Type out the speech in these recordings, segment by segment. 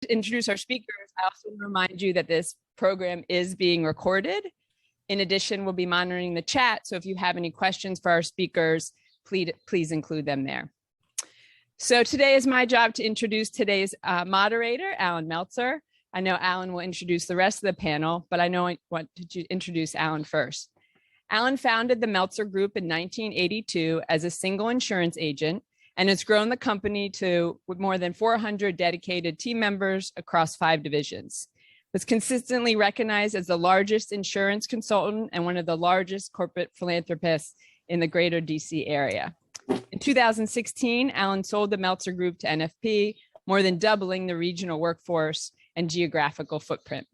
to introduce our speakers, I also want to remind you that this program is being recorded. In addition, we'll be monitoring the chat. So if you have any questions for our speakers, please include them there. So today is my job to introduce today's moderator, Alan Meltzer. I know Alan will introduce the rest of the panel, but I know I want to introduce Alan first. Alan founded the Meltzer Group in 1982 as a single insurance agent and has grown the company with more than 400 dedicated team members across 5 divisions. Was consistently recognized as the largest insurance consultant and one of the largest corporate philanthropists in the greater DC area. In 2016, Alan sold the Meltzer Group to NFP, more than doubling the regional workforce and geographical footprint.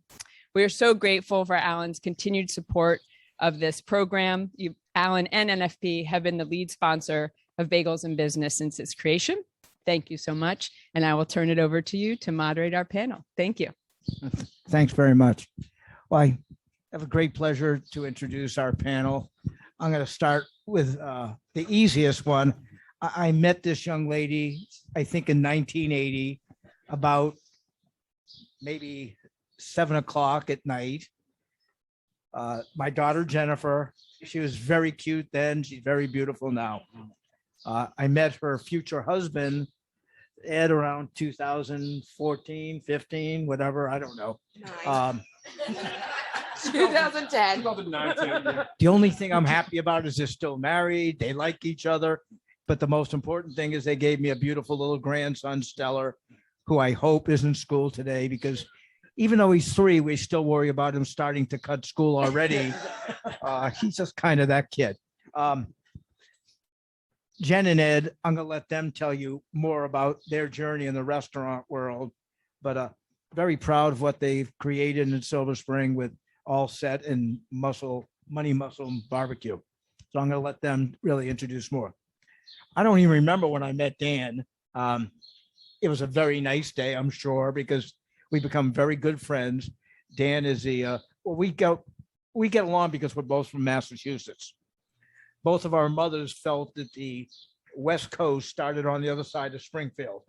We are so grateful for Alan's continued support of this program. Alan and NFP have been the lead sponsor of Bagels and Business since its creation. Thank you so much. And I will turn it over to you to moderate our panel. Thank you. Thanks very much. Well, I have a great pleasure to introduce our panel. I'm going to start with the easiest one. I met this young lady, I think in 1980, about maybe 7 o'clock at night. My daughter, Jennifer, she was very cute then. She's very beautiful now. I met her future husband, Ed, around 2014, 15, whatever. I don't know. 2010. The only thing I'm happy about is they're still married. They like each other. But the most important thing is they gave me a beautiful little grandson, Stellar, who I hope is in school today, because even though he's 3, we still worry about him starting to cut school already. He's just kind of that kid. Jen and Ed, I'm going to let them tell you more about their journey in the restaurant world, but very proud of what they've created in Silver Spring with All Set and Money Muscle BBQ. So I'm going to let them really introduce more. I don't even remember when I met Dan. It was a very nice day, I'm sure, because we become very good friends. Dan is we get along because we're both from Massachusetts. Both of our mothers felt that the West Coast started on the other side of Springfield.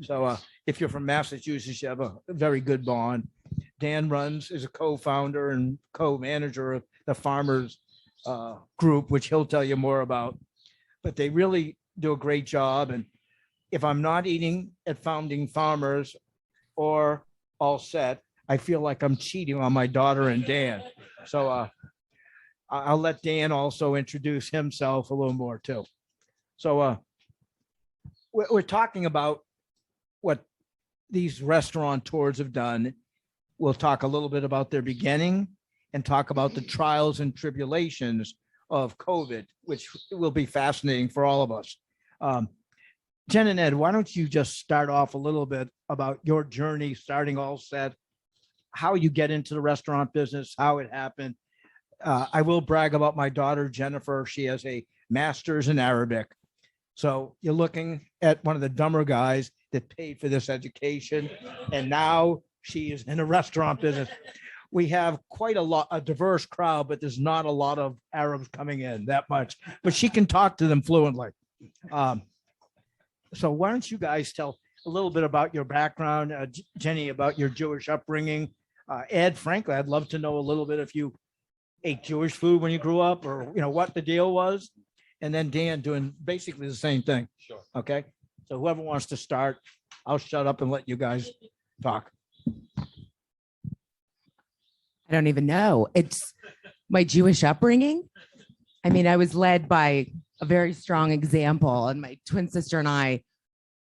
So if you're from Massachusetts, you have a very good bond. Dan is a co-founder and co-manager of the Farmers Group, which he'll tell you more about. But they really do a great job. And if I'm not eating at Founding Farmers or All Set, I feel like I'm cheating on my daughter and Dan. So I'll let Dan also introduce himself a little more too. So we're talking about what these restaurateurs have done. We'll talk a little bit about their beginning and talk about the trials and tribulations of COVID, which will be fascinating for all of us. Jen and Ed, why don't you just start off a little bit about your journey starting All Set, how you get into the restaurant business, how it happened. I will brag about my daughter, Jennifer. She has a master's in Arabic. So you're looking at one of the dumber guys that paid for this education. And now she is in a restaurant business. We have quite a diverse crowd, but there's not a lot of Arabs coming in that much, but she can talk to them fluently. So why don't you guys tell a little bit about your background, Jenny, about your Jewish upbringing. Ed, frankly, I'd love to know a little bit if you ate Jewish food when you grew up, or what the deal was. And then Dan doing basically the same thing. Sure. Okay. So whoever wants to start, I'll shut up and let you guys talk. I don't even know. It's my Jewish upbringing. I mean, I was led by a very strong example, and my twin sister and I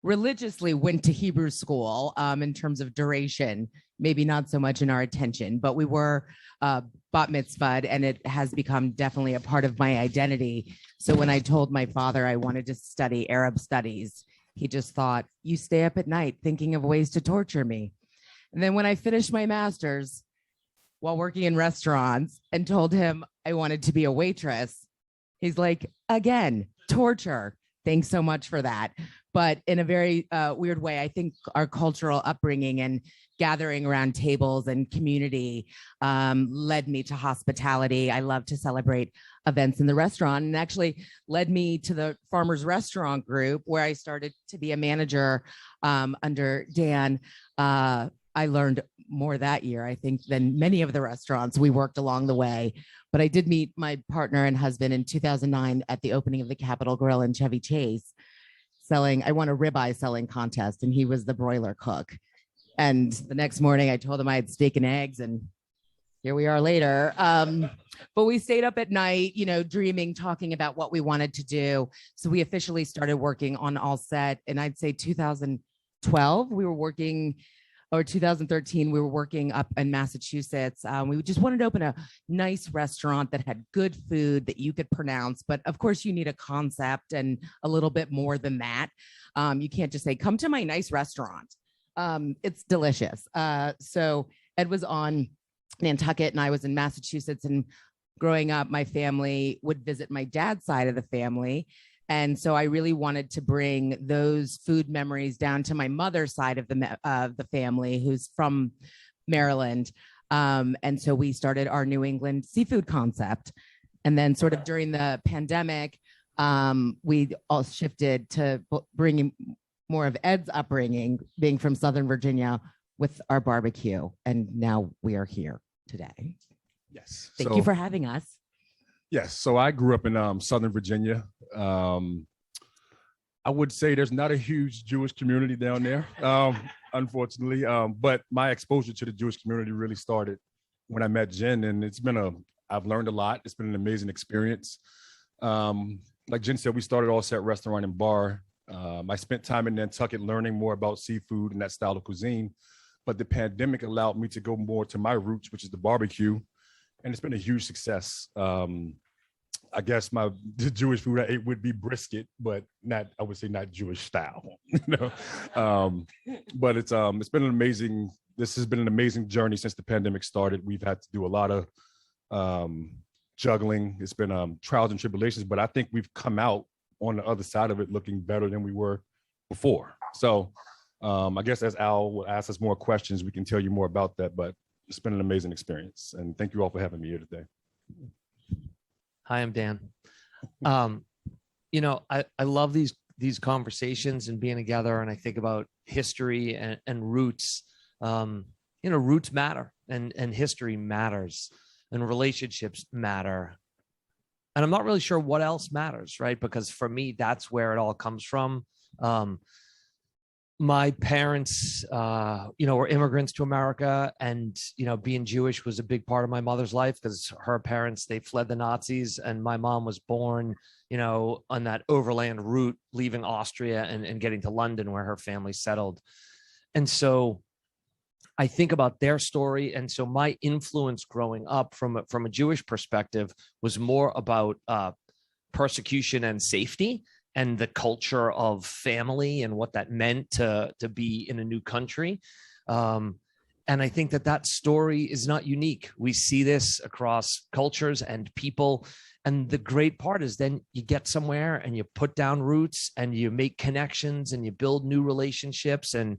religiously went to Hebrew school in terms of duration, maybe not so much in our attention, but we were bat mitzvahed, and it has become definitely a part of my identity. So when I told my father I wanted to study Arab studies, he just thought, you stay up at night thinking of ways to torture me. And then when I finished my master's while working in restaurants and told him I wanted to be a waitress, he's like, again, torture. Thanks so much for that. but in a very weird way. I think our cultural upbringing and gathering around tables and community led me to hospitality. I love to celebrate events in the restaurant, and actually led me to the Farmers Restaurant Group, where I started to be a manager under Dan. I learned more that year, I think, than many of the restaurants we worked along the way. But I did meet my partner and husband in 2009 at the opening of the Capitol Grill in Chevy Chase. I won a ribeye selling contest, and he was the broiler cook. And the next morning I told him I had steak and eggs, and here we are later. But we stayed up at night, dreaming, talking about what we wanted to do. So we officially started working on All Set. And I'd say 2012, we were working, or 2013, we were working up in Massachusetts. We just wanted to open a nice restaurant that had good food that you could pronounce. But of course, you need a concept and a little bit more than that. You can't just say, come to my nice restaurant. It's delicious. So Ed was on Nantucket and I was in Massachusetts, and growing up, my family would visit my dad's side of the family. And so I really wanted to bring those food memories down to my mother's side of the family, who's from Maryland. And so we started our New England seafood concept. And then sort of during the pandemic, we all shifted to bringing more of Ed's upbringing, being from Southern Virginia, with our barbecue. And now we are here today. Yes. Thank you for having us. Yes. So I grew up in Southern Virginia. I would say there's not a huge Jewish community down there, unfortunately. But my exposure to the Jewish community really started when I met Jen, and I've learned a lot. It's been an amazing experience. Like Jen said, we started All Set Restaurant and Bar. I spent time in Nantucket learning more about seafood and that style of cuisine. But the pandemic allowed me to go more to my roots, which is the barbecue. And it's been a huge success. I guess the Jewish food I ate would be brisket, but I would say not Jewish style. But this has been an amazing journey since the pandemic started. We've had to do a lot of juggling. It's been trials and tribulations, but I think we've come out on the other side of it looking better than we were before. So I guess as Al will ask us more questions, we can tell you more about that, but it's been an amazing experience. And thank you all for having me here today. Hi, I'm Dan. I love these conversations and being together, and I think about history and roots. Roots matter, and history matters, and relationships matter. And I'm not really sure what else matters, right? Because for me, that's where it all comes from. My parents, were immigrants to America, and, being Jewish was a big part of my mother's life because her parents, they fled the Nazis, and my mom was born, on that overland route, leaving Austria and getting to London where her family settled. And so I think about their story. And so my influence growing up from a Jewish perspective was more about persecution and safety, and the culture of family and what that meant to be in a new country. And I think that story is not unique. We see this across cultures and people. And the great part is then you get somewhere and you put down roots and you make connections and you build new relationships. And,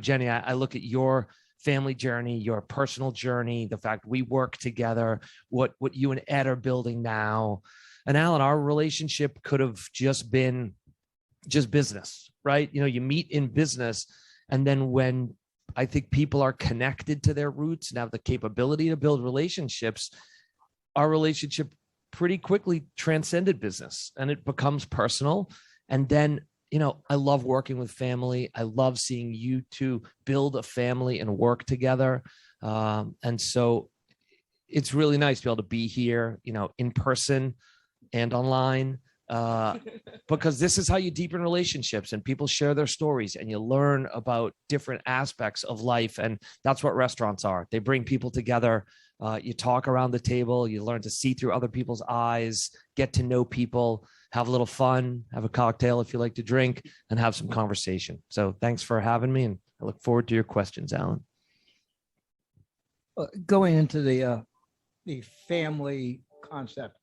Jenny, I look at your family journey, your personal journey, the fact we work together, what you and Ed are building now. And Alan, our relationship could have just been business, right? You meet in business. And then when I think people are connected to their roots and have the capability to build relationships, our relationship pretty quickly transcended business and it becomes personal. And then, I love working with family. I love seeing you two build a family and work together. And so it's really nice to be able to be here, in person and online, because this is how you deepen relationships and people share their stories and you learn about different aspects of life. And that's what restaurants are. They bring people together. You talk around the table, you learn to see through other people's eyes, get to know people, have a little fun, have a cocktail if you like to drink, and have some conversation. So thanks for having me. And I look forward to your questions, Alan. Going into the family concept,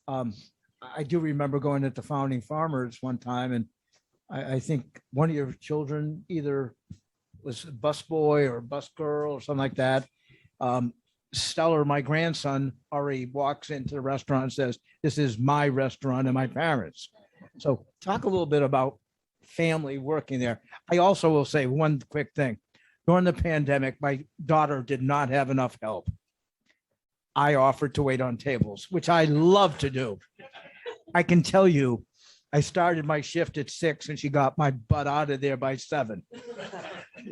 I do remember going at the Founding Farmers one time, and I think one of your children either was a busboy or bus girl or something like that. Stellar, my grandson, already walks into the restaurant and says, "This is my restaurant and my parents." So talk a little bit about family working there. I also will say one quick thing. During the pandemic, my daughter did not have enough help. I offered to wait on tables, which I love to do. I can tell you, I started my shift at 6 and she got my butt out of there by 7.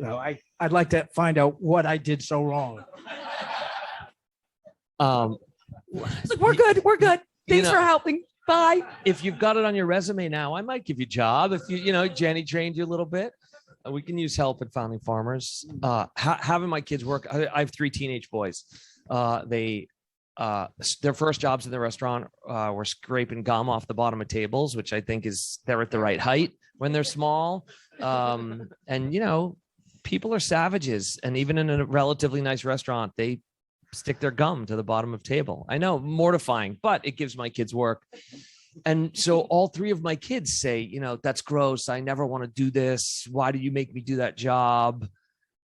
I'd like to find out what I did so wrong. We're good. We're good. You Thanks know- for helping. Bye. If you've got it on your resume now, I might give you a job. If Jenny trained you a little bit, we can use help at Founding Farmers. Having my kids work, I have 3 teenage boys. Their first jobs in the restaurant were scraping gum off the bottom of tables, which I think they're at the right height when they're small. And people are savages, and even in a relatively nice restaurant, they stick their gum to the bottom of table. I know, mortifying, but it gives my kids work. And so all 3 of my kids say, that's gross. I never want to do this. Why do you make me do that job?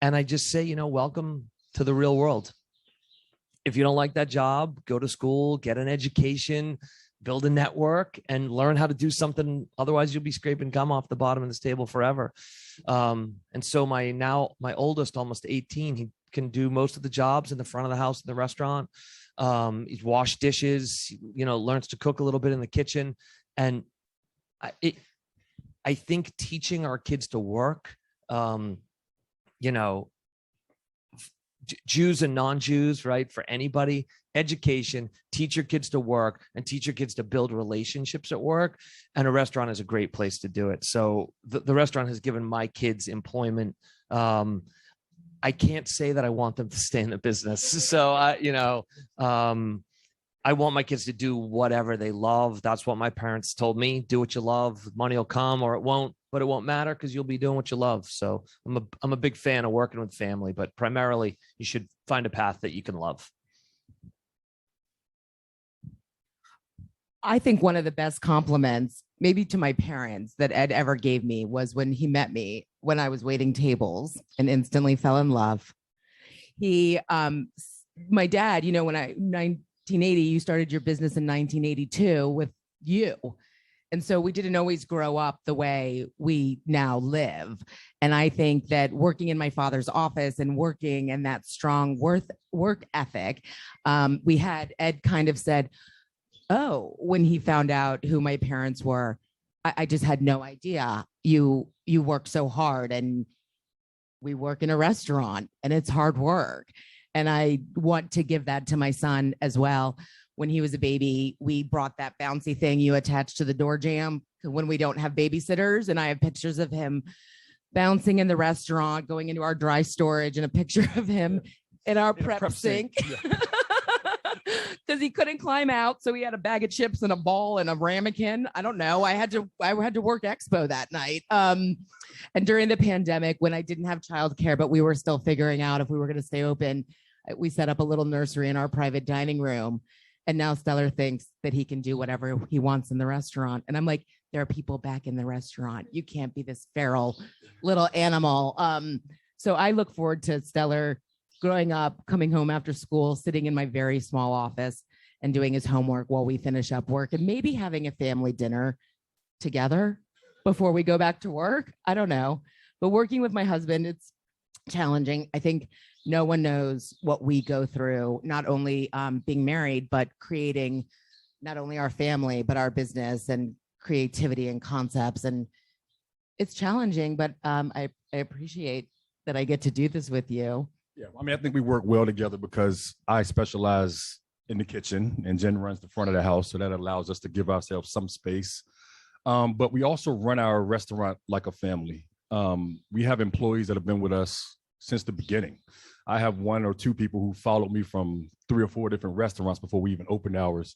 And I just say, welcome to the real world. If you don't like that job, go to school, get an education, build a network, and learn how to do something. Otherwise, you'll be scraping gum off the bottom of this table forever. And so my oldest, almost 18, he can do most of the jobs in the front of the house in the restaurant. He's washed dishes, learns to cook a little bit in the kitchen. And I think teaching our kids to work, Jews and non-Jews, right? For anybody, education, teach your kids to work and teach your kids to build relationships at work. And a restaurant is a great place to do it. So the restaurant has given my kids employment. I can't say that I want them to stay in the business. So, I want my kids to do whatever they love. That's what my parents told me. Do what you love. Money will come or it won't, but it won't matter because you'll be doing what you love. So I'm a big fan of working with family, but primarily you should find a path that you can love. I think one of the best compliments, maybe to my parents, that Ed ever gave me was when he met me when I was waiting tables and instantly fell in love. My dad, when 1980, you started your business in 1982 with you. And so we didn't always grow up the way we now live. And I think that working in my father's office and working in that strong work ethic, we had Ed kind of said, oh, when he found out who my parents were, I just had no idea. You work so hard, and we work in a restaurant and it's hard work. And I want to give that to my son as well. When he was a baby, we brought that bouncy thing you attach to the door jamb when we don't have babysitters. And I have pictures of him bouncing in the restaurant, going into our dry storage, and a picture of him in our prep sink. Because he couldn't climb out. So he had a bag of chips and a ball and a ramekin. I don't know. I had to work expo that night. And during the pandemic, when I didn't have childcare, but we were still figuring out if we were going to stay open, we set up a little nursery in our private dining room. And now Stellar thinks that he can do whatever he wants in the restaurant. And I'm like, there are people back in the restaurant. You can't be this feral little animal. So I look forward to Stellar growing up, coming home after school, sitting in my very small office and doing his homework while we finish up work, and maybe having a family dinner together before we go back to work. I don't know. But working with my husband, it's challenging. I think no one knows what we go through, not only being married, but creating not only our family, but our business and creativity and concepts. And it's challenging, but I appreciate that I get to do this with you. Yeah, I think we work well together because I specialize in the kitchen and Jen runs the front of the house. So that allows us to give ourselves some space. But we also run our restaurant like a family. We have employees that have been with us since the beginning. I have 1 or 2 people who followed me from 3 or 4 different restaurants before we even opened ours.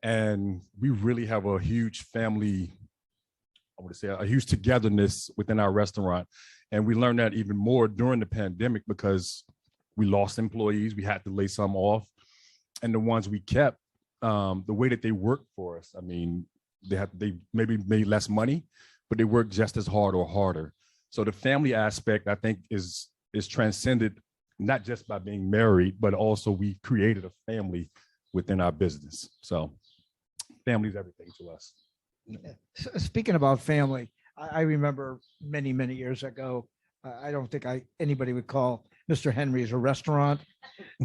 And we really have a huge family, I would say a huge togetherness within our restaurant. And we learned that even more during the pandemic because we lost employees. We had to lay some off. And the ones we kept, the way that they worked for us, they maybe made less money, but they work just as hard or harder. So the family aspect, I think, is transcended not just by being married, but also we created a family within our business. So family is everything to us. Speaking about family, I remember many, many years ago, I don't think anybody would call Mr. Henry's a restaurant.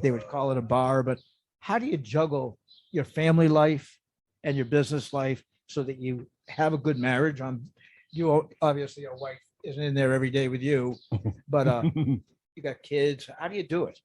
They would call it a bar. But how do you juggle your family life and your business life so that you have a good marriage? You obviously, your wife isn't in there every day with you, but you got kids. How do you do it?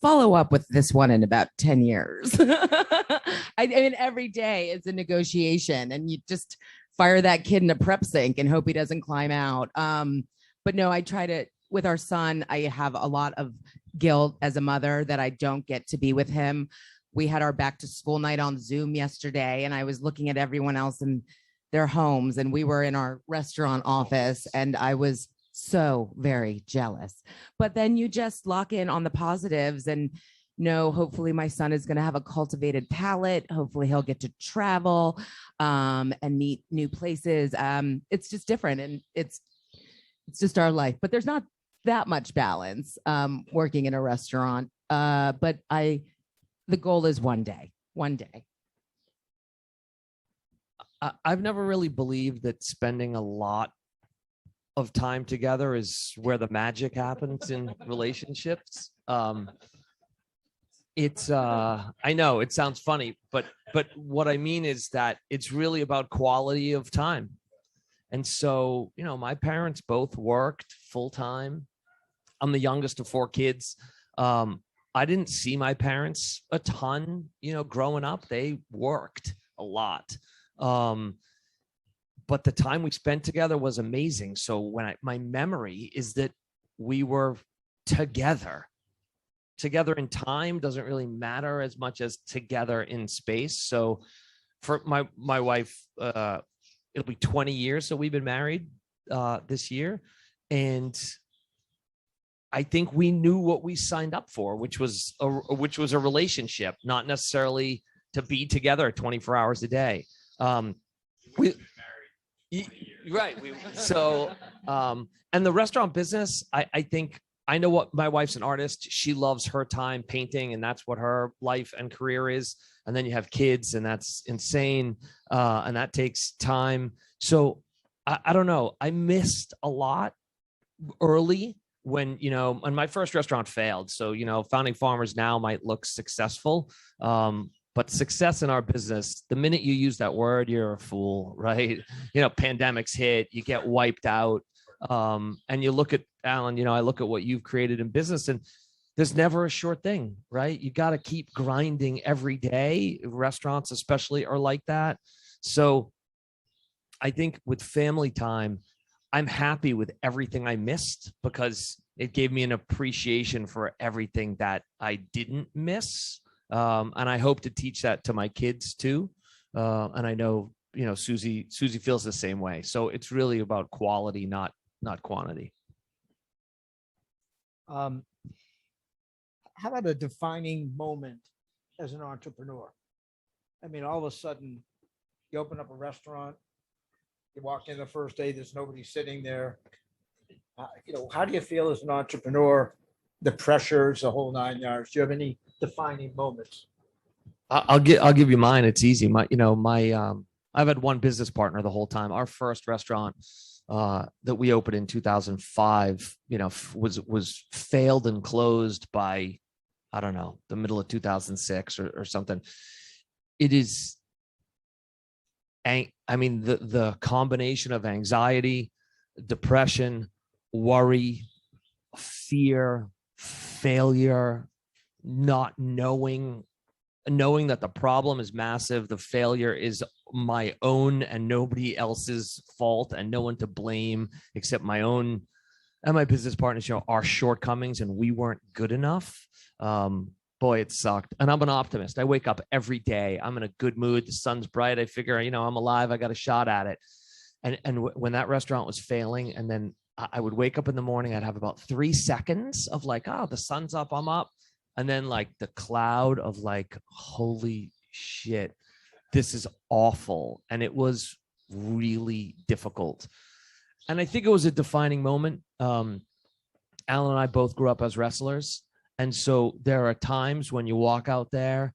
Follow up with this one in about 10 years. I mean, every day is a negotiation, and you just fire that kid in a prep sink and hope he doesn't climb out. But no, I try to, with our son, I have a lot of guilt as a mother that I don't get to be with him. We had our back to school night on Zoom yesterday, and I was looking at everyone else in their homes, and we were in our restaurant office, and I was so very jealous. But then you just lock in on the positives and know, hopefully my son is going to have a cultivated palate. Hopefully he'll get to travel and meet new places. It's just different, and it's just our life. But there's not that much balance working in a restaurant. But the goal is one day. I've never really believed that spending a lot of time together is where the magic happens in relationships. It's I know it sounds funny, but what I mean is that it's really about quality of time. And so, my parents both worked full time. I'm the youngest of 4 kids. I didn't see my parents a ton, growing up. They worked a lot. But the time we spent together was amazing. So my memory is that we were together in time doesn't really matter as much as together in space. So for my wife, it'll be 20 years. So we've been married this year. And I think we knew what we signed up for, which was a relationship, not necessarily to be together 24 hours a day. Right. And the restaurant business, I think I know what my wife's an artist. She loves her time painting, and that's what her life and career is. And then you have kids, and that's insane. And that takes time. So I don't know. I missed a lot early when, and my first restaurant failed. So, Founding Farmers now might look successful. But success in our business, the minute you use that word, you're a fool, right? Pandemics hit, you get wiped out. And you look at, Alan, I look at what you've created in business, and there's never a short thing, right? You got to keep grinding every day. Restaurants especially are like that. So I think with family time, I'm happy with everything I missed because it gave me an appreciation for everything that I didn't miss. And I hope to teach that to my kids too. And I know, Susie feels the same way. So it's really about quality, not quantity. How about a defining moment as an entrepreneur? I mean, all of a sudden you open up a restaurant, you walk in the first day, there's nobody sitting there. How do you feel as an entrepreneur? The pressures, the whole 9 yards. Do you have any defining moments? I'll give you mine. It's easy. I've had one business partner the whole time. Our first restaurant that we opened in 2005, was failed and closed by, I don't know, the middle of 2006 or something. It is, the combination of anxiety, depression, worry, fear, failure, not knowing that the problem is massive, the failure is my own and nobody else's fault, and no one to blame except my own and my business partners, our shortcomings, and we weren't good enough. Boy, it sucked. And I'm an optimist. I wake up every day. I'm in a good mood. The sun's bright. I figure, I'm alive. I got a shot at it. And when that restaurant was failing, and then I would wake up in the morning, I'd have about 3 seconds of like, oh, the sun's up, I'm up. And then like the cloud of like, holy shit, this is awful. And it was really difficult. And I think it was a defining moment. Alan and I both grew up as wrestlers. And so there are times when you walk out there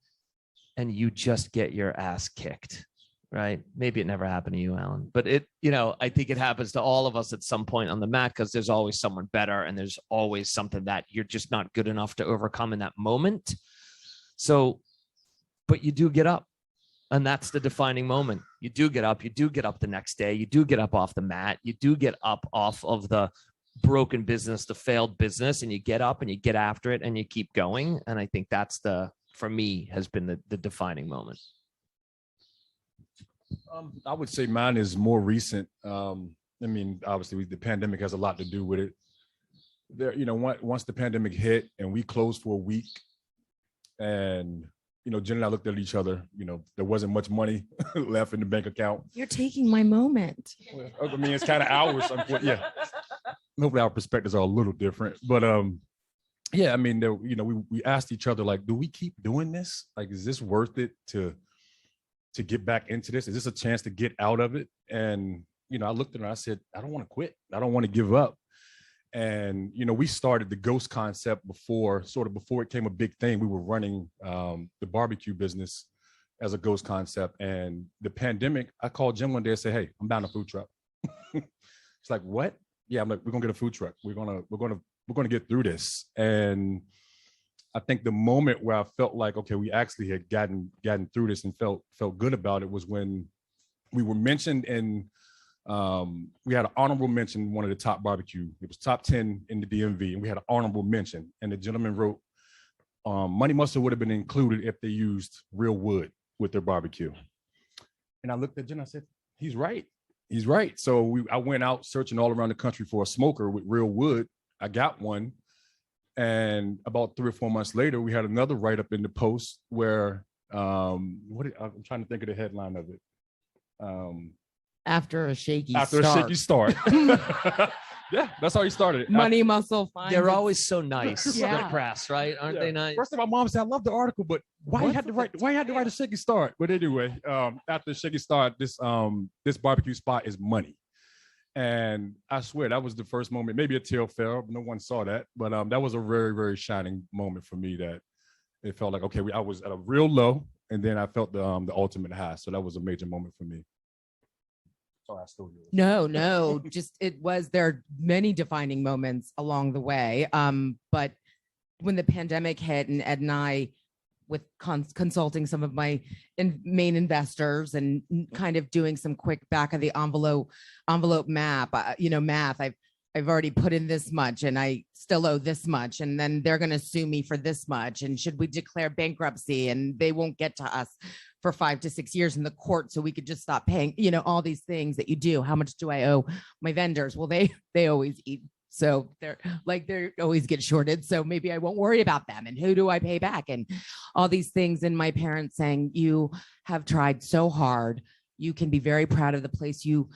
and you just get your ass kicked, right? Maybe it never happened to you, Alan, but I think it happens to all of us at some point on the mat, because there's always someone better and there's always something that you're just not good enough to overcome in that moment. So, but you do get up, and that's the defining moment. You do get up the next day. You do get up off the mat. You do get up off of the broken business, the failed business, and you get up and you get after it and you keep going. And I think that's for me, has been the defining moment. I would say mine is more recent. Obviously the pandemic has a lot to do with it. There, once the pandemic hit and we closed for a week, and Jen and I looked at each other. There wasn't much money left in the bank account. You're taking my moment. It's kind of ours. Yeah. Hopefully our perspectives are a little different, but we asked each other, like, do we keep doing this? Like, is this worth it to get back into this? Is this a chance to get out of it? And I looked at her and I said, I don't want to quit. I don't want to give up. And we started the ghost concept before it became a big thing. We were running the barbecue business as a ghost concept. And the pandemic, I called Jim one day and said, hey, I'm buying a food truck. It's like, what? Yeah, I'm like, we're gonna get a food truck. We're gonna get through this. And I think the moment where I felt like, okay, we actually had gotten through this and felt good about it was when we were mentioned in we had an honorable mention in one of the top barbecue. It was top 10 in the DMV, and we had an honorable mention. And the gentleman wrote, Money Muscle would have been included if they used real wood with their barbecue. And I looked at Jen, I said, he's right. He's right. So I went out searching all around the country for a smoker with real wood. I got one. And about 3 or 4 months later, we had another write-up in the Post where, I'm trying to think of the headline of it. After a shaky start. Yeah, that's how he started. Money Muscle finds They're always so nice. Yeah. The press, right? Aren't they nice? First of all, my mom said, I love the article, but why you had to write a shaky start? But anyway, after the shaky start, this barbecue spot is money. And I swear that was the first moment, maybe a tear fell, no one saw that, but that was a very, very shining moment for me, that it felt like, okay, I was at a real low, and then I felt the ultimate high. So that was a major moment for me. Sorry, I stole yours. No, there are many defining moments along the way. But when the pandemic hit, and Ed and I, with consulting some of my main investors and kind of doing some quick back of the envelope math. I've already put in this much and I still owe this much, and then they're going to sue me for this much. And should we declare bankruptcy, and they won't get to us for 5 to 6 years in the court, so we could just stop paying, all these things that you do. How much do I owe my vendors? Well, they always eat. So they always get shorted. So maybe I won't worry about them. And who do I pay back? And all these things. And my parents saying, you have tried so hard. You can be very proud of the place you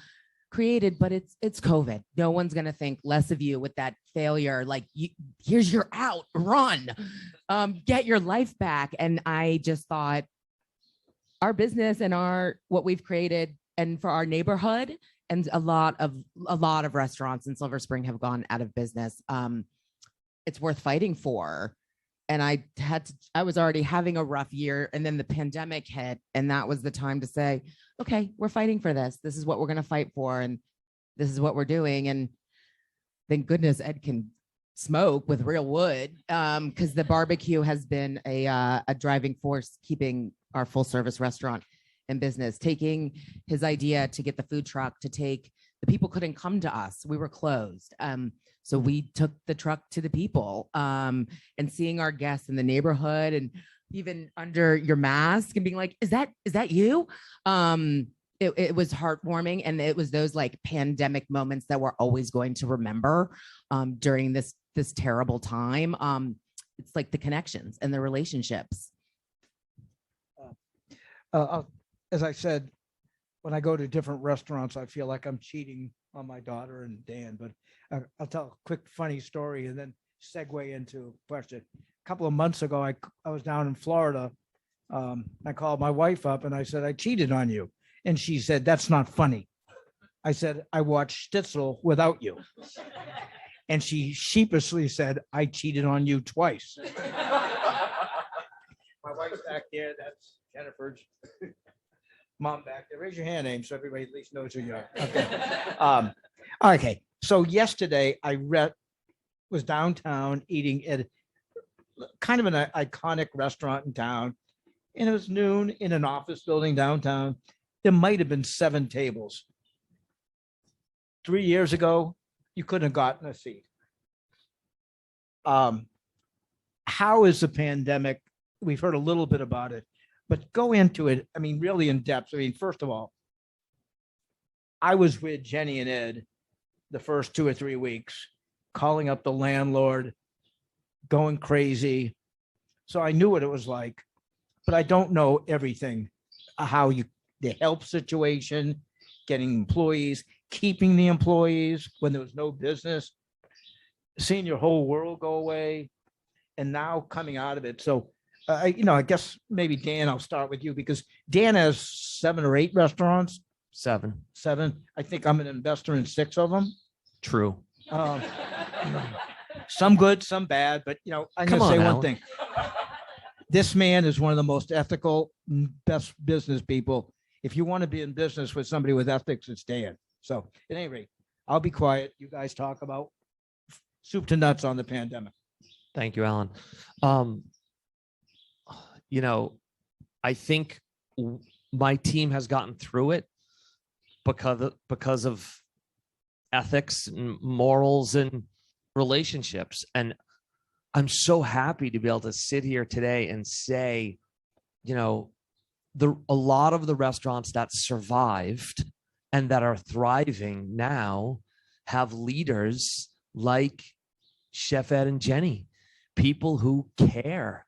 created, but it's COVID. No one's going to think less of you with that failure. Like, here's your out, run, get your life back. And I just thought our business and what we've created, and for our neighborhood, and a lot of restaurants in Silver Spring have gone out of business. It's worth fighting for. And I was already having a rough year, and then the pandemic hit, and that was the time to say, okay, we're fighting for this. This is what we're going to fight for. And this is what we're doing. And thank goodness Ed can smoke with real wood, because the barbecue has been a driving force keeping our full service restaurant in business, taking his idea to get the food truck, the people couldn't come to us. We were closed. So we took the truck to the people, and seeing our guests in the neighborhood, and even under your mask, and being like, is that you? It was heartwarming. And it was those like pandemic moments that we're always going to remember during this terrible time. It's like the connections and the relationships. As I said, when I go to different restaurants, I feel like I'm cheating on my daughter and Dan, but I'll tell a quick funny story and then segue into a question. A couple of months ago, I was down in Florida. I called my wife up and I said, I cheated on you. And she said, that's not funny. I said, I watched Stitzel without you. And she sheepishly said, I cheated on you twice. My wife's back there. That's Jennifer's mom back there. Raise your hand, Ames, so everybody at least knows who you are. Okay. Okay. So yesterday I was downtown eating at kind of an iconic restaurant in town. And it was noon in an office building downtown. There might have been 7 tables. 3 years ago, you couldn't have gotten a seat. How is the pandemic? We've heard a little bit about it, but go into it. I mean, really in depth. I mean, first of all, I was with Jenny and Ed the first 2 or 3 weeks, calling up the landlord, going crazy. So I knew what it was like, but I don't know everything, the help situation, getting employees, keeping the employees when there was no business, seeing your whole world go away, and now coming out of it. So, I guess maybe Dan, I'll start with you because Dan has 7 or 8 restaurants. 7. 7. I think I'm an investor in 6 of them. True. Some good, some bad, but I'm going to say Alan. one thing. This man is one of the most ethical, best business people. If you want to be in business with somebody with ethics, it's Dan. So at any rate, I'll be quiet. You guys talk about soup to nuts on the pandemic. Thank you, Alan. I think my team has gotten through it because of ethics and morals and relationships. And I'm so happy to be able to sit here today and say, a lot of the restaurants that survived and that are thriving now have leaders like Chef Ed and Jenny, people who care,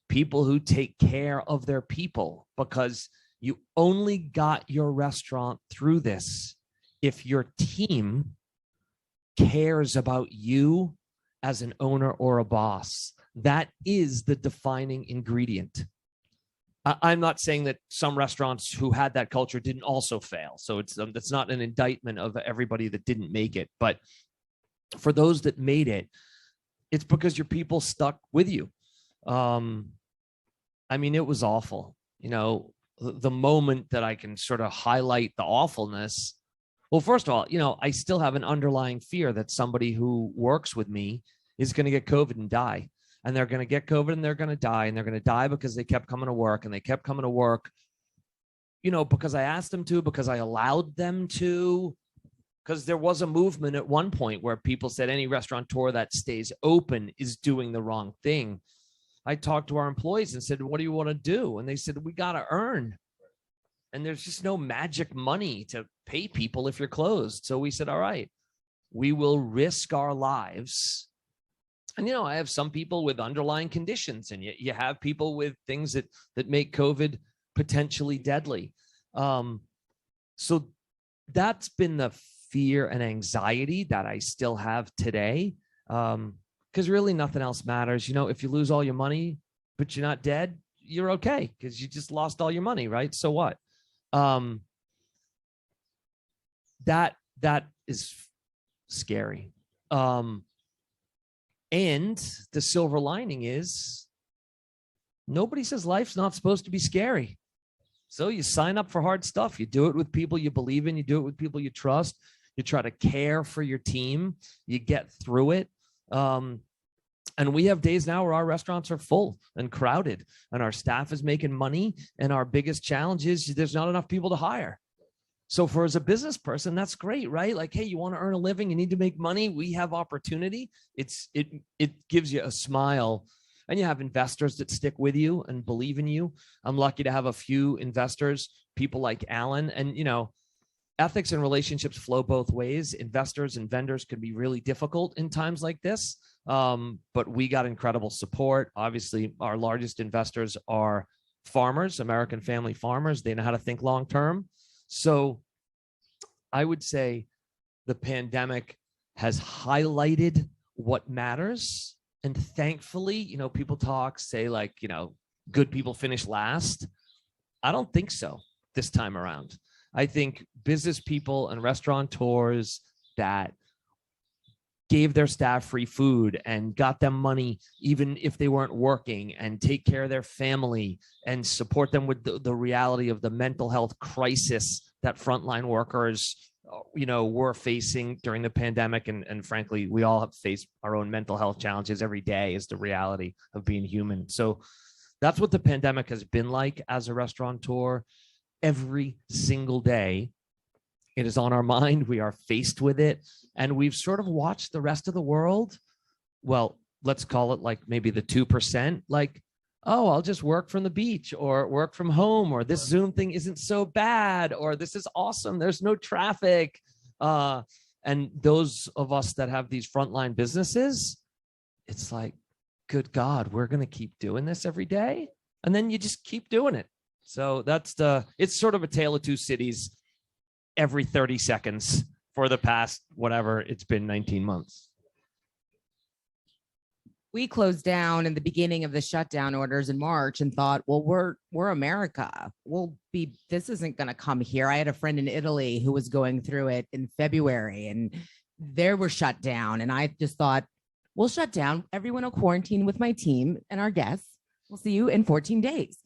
people who take care of their people, because you only got your restaurant through this if your team cares about you as an owner or a boss. That is the defining ingredient. I'm not saying that some restaurants who had that culture didn't also fail. So it's not an indictment of everybody that didn't make it. But for those that made it, it's because your people stuck with you. It was awful. The moment that I can sort of highlight the awfulness. Well, first of all, I still have an underlying fear that somebody who works with me is going to get COVID and die. And they're going to get COVID and they're going to die. And they're going to die because they kept coming to work, and they kept coming to work, because I asked them to, because I allowed them to, because there was a movement at one point where people said any restaurateur that stays open is doing the wrong thing. I talked to our employees and said, what do you want to do? And they said, we got to earn. And there's just no magic money to pay people if you're closed. So we said, all right, we will risk our lives. And, I have some people with underlying conditions, and you have people with things that make COVID potentially deadly. So that's been the fear and anxiety that I still have today. Because really nothing else matters. If you lose all your money, but you're not dead, you're okay because you just lost all your money, right? So what? That is scary. And the silver lining is nobody says life's not supposed to be scary. So you sign up for hard stuff. You do it with people you believe in. You do it with people you trust. You try to care for your team. You get through it. And we have days now where our restaurants are full and crowded, and our staff is making money. And our biggest challenge is there's not enough people to hire. So as a business person, that's great, right? Like, hey, you want to earn a living, you need to make money. We have opportunity. It gives you a smile, and you have investors that stick with you and believe in you. I'm lucky to have a few investors, people like Alan, and ethics and relationships flow both ways. Investors and vendors can be really difficult in times like this. But we got incredible support. Obviously, our largest investors are farmers, American family farmers. They know how to think long-term. So I would say the pandemic has highlighted what matters. And thankfully, people say good people finish last. I don't think so this time around. I think business people and restaurateurs that gave their staff free food and got them money even if they weren't working, and take care of their family and support them with the reality of the mental health crisis that frontline workers were facing during the pandemic. And frankly, we all have faced our own mental health challenges every day, is the reality of being human. So that's what the pandemic has been like as a restaurateur. Every single day, it is on our mind. We are faced with it. And we've sort of watched the rest of the world. Well, let's call it like maybe the 2%, like, oh, I'll just work from the beach or work from home, or this Zoom thing isn't so bad, or this is awesome, there's no traffic. And those of us that have these frontline businesses, it's like, good God, we're going to keep doing this every day. And then you just keep doing it. So it's sort of a tale of two cities every 30 seconds for the past, whatever, it's been 19 months. We closed down in the beginning of the shutdown orders in March and thought, well, we're America. This isn't going to come here. I had a friend in Italy who was going through it in February, and they were shut down. And I just thought, we'll shut down. Everyone will quarantine with my team and our guests. We'll see you in 14 days.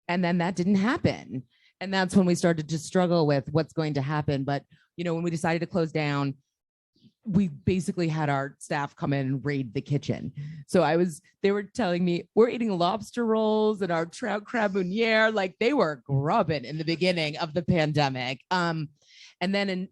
And then that didn't happen. And that's when we started to struggle with what's going to happen. But, when we decided to close down, we basically had our staff come in and raid the kitchen. So they were telling me we're eating lobster rolls and our trout crab meuniere, like they were grubbing in the beginning of the pandemic. And then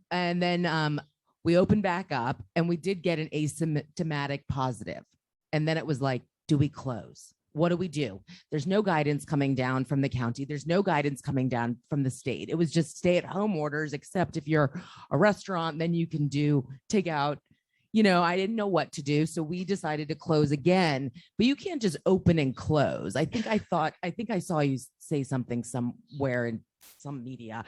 we opened back up and we did get an asymptomatic positive. And then it was like, do we close? What do we do? There's no guidance coming down from the county. There's no guidance coming down from the state. It was just stay-at-home orders, except if you're a restaurant, then you can do takeout. I didn't know what to do. So we decided to close again, but you can't just open and close. I think I saw you say something somewhere in some media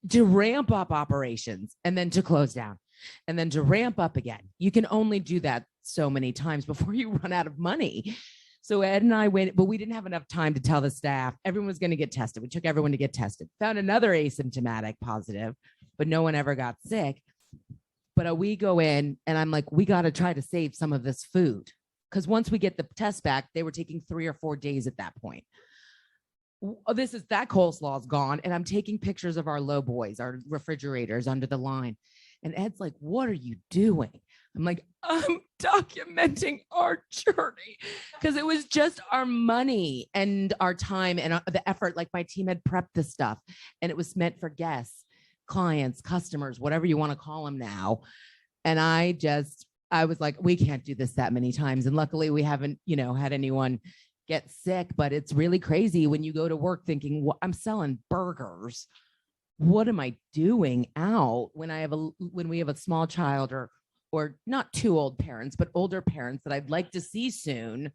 to ramp up operations and then to close down and then to ramp up again. You can only do that so many times before you run out of money. So Ed and I went, but we didn't have enough time to tell the staff everyone was going to get tested. We took everyone to get tested, found another asymptomatic positive, but no one ever got sick. But we go in and I'm like, we got to try to save some of this food. Because once we get the test back, they were taking 3 or 4 days at that point. That coleslaw is gone. And I'm taking pictures of our low boys, our refrigerators under the line. And Ed's like, what are you doing? I'm like, I'm documenting our journey, because it was just our money and our time and the effort. Like my team had prepped the stuff and it was meant for guests, clients, customers, whatever you want to call them now. And I was like, we can't do this that many times. And luckily we haven't, had anyone get sick, but it's really crazy when you go to work thinking, well, I'm selling burgers. What am I doing out when we have a small child or not too old parents, but older parents that I'd like to see soon?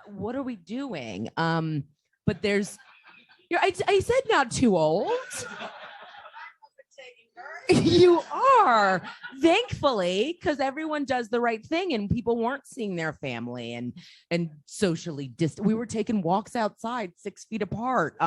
What are we doing? But I said not too old. You are, thankfully, because everyone does the right thing and people weren't seeing their family and socially distant. We were taking walks outside 6 feet apart.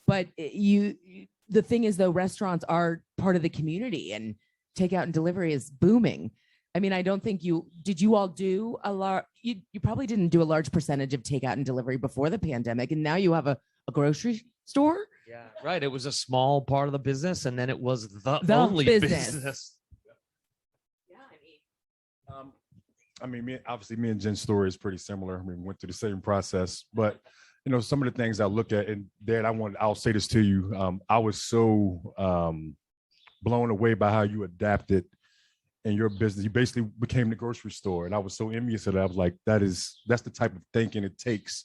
But the thing is, though, restaurants are part of the community and takeout and delivery is booming. I mean, I don't think did you all do a lot? You probably didn't do a large percentage of takeout and delivery before the pandemic. And now you have a grocery store. Yeah, right. It was a small part of the business, and then it was the only business. Yeah, me and Jen's story is pretty similar. I mean, we went through the same process, but some of the things I look at, and Dad, I'll say this to you. I was so blown away by how you adapted in your business. You basically became the grocery store, and I was so envious of that. I was like, that's the type of thinking it takes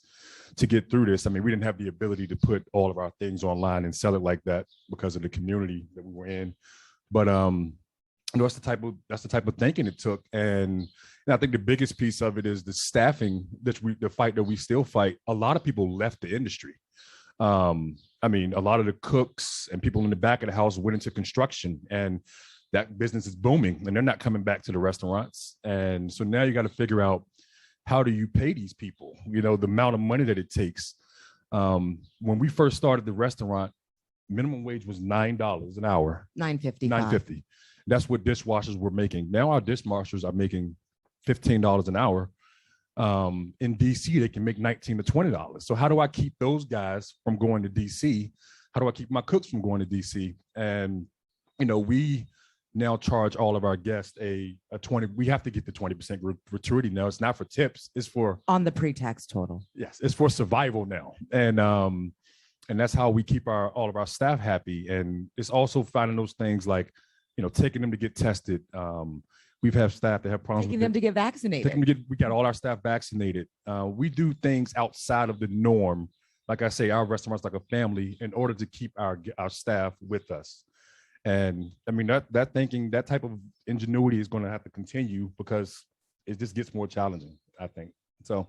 to get through this. I mean, we didn't have the ability to put all of our things online and sell it like that because of the community that we were in. But that's the type of thinking it took. And I think the biggest piece of it is the staffing, the fight that we still fight. A lot of people left the industry. A lot of the cooks and people in the back of the house went into construction, and that business is booming, and they're not coming back to the restaurants. And so now you got to figure out, how do you pay these people? The amount of money that it takes. When we first started the restaurant, minimum wage was $9 an hour. 9.55. $9.50. That's what dishwashers were making. Now our dishwashers are making $15 an hour. In DC, they can make $19 to $20. So how do I keep those guys from going to DC? How do I keep my cooks from going to DC? And, we now charge all of our guests a 20, we have to get the 20% gratuity now. It's not for tips, it's for On the pre-tax total. yes, it's for survival now. And that's how we keep all of our staff happy. And it's also finding those things like, taking them to get tested. We've had staff that have problems Taking them to get vaccinated. we got all our staff vaccinated. We do things outside of the norm. Like I say, our restaurant's like a family in order to keep our staff with us. And I mean, that thinking, that type of ingenuity is going to have to continue because it just gets more challenging, I think. So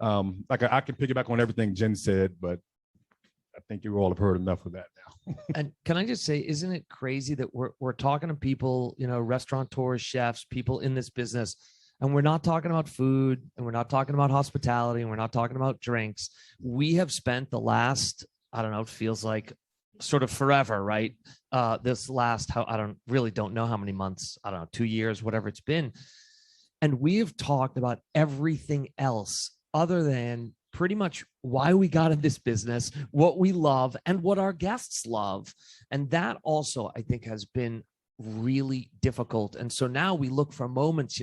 like I can piggyback on everything Jen said, but I think you all have heard enough of that now. And can I just say, isn't it crazy that we're talking to people, restaurateurs, chefs, people in this business, and we're not talking about food, and we're not talking about hospitality, and we're not talking about drinks. We have spent the last, I don't know, it feels like sort of forever, right? This last, don't know how many months, I don't know, 2 years, whatever it's been. And we have talked about everything else other than pretty much why we got in this business, what we love, and what our guests love. And that also, I think, has been really difficult. And so now we look for moments,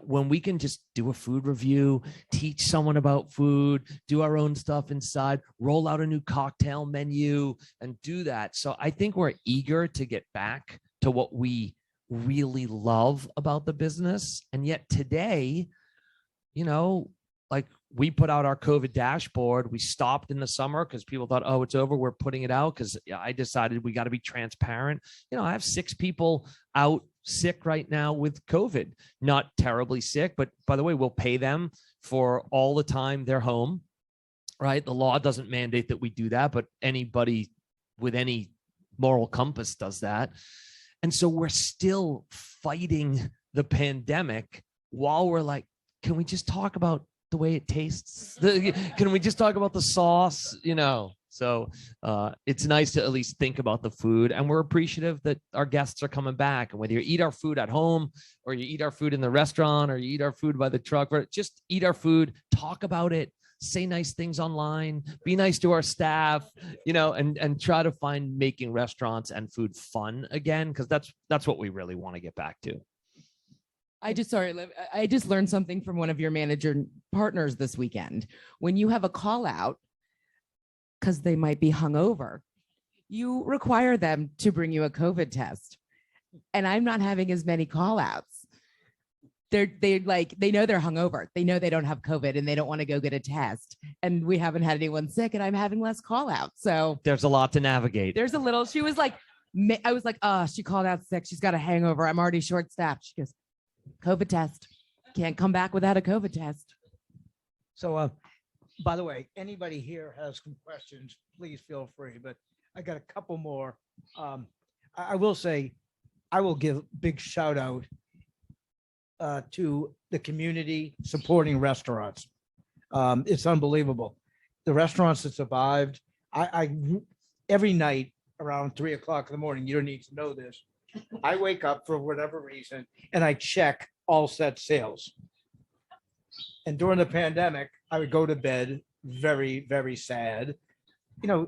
when we can just do a food review, teach someone about food, do our own stuff inside, roll out a new cocktail menu, and do that. So I think we're eager to get back to what we really love about the business. And yet today, like we put out our COVID dashboard. We stopped in the summer because people thought, oh, it's over. We're putting it out because I decided we got to be transparent. I have 6 people out sick right now with COVID, not terribly sick, but by the way, we'll pay them for all the time they're home, right? The law doesn't mandate that we do that, but anybody with any moral compass does that. And so we're still fighting the pandemic while we're like, can we just talk about the way it tastes? Can we just talk about the sauce? So it's nice to at least think about the food, and we're appreciative that our guests are coming back. And whether you eat our food at home or you eat our food in the restaurant or you eat our food by the truck, just eat our food, talk about it, say nice things online, be nice to our staff, and try to find making restaurants and food fun again, because that's what we really want to get back to. I just learned something from one of your manager partners this weekend. When you have a call out, because they might be hungover, you require them to bring you a COVID test. And I'm not having as many call outs. They know they're hungover. They know they don't have COVID and they don't want to go get a test. And we haven't had anyone sick, and I'm having less call outs. So there's a lot to navigate. She was like, I was like, oh, she called out sick. She's got a hangover. I'm already short staffed. She goes, COVID test. Can't come back without a COVID test. So, by the way, anybody here has some questions, please feel free. But I got a couple more. I will say, I will give a big shout out to the community supporting restaurants. It's unbelievable. The restaurants that survived, I every night around 3 o'clock in the morning, you don't need to know this, I wake up for whatever reason and I check all set sales. And during the pandemic, I would go to bed very, very sad. A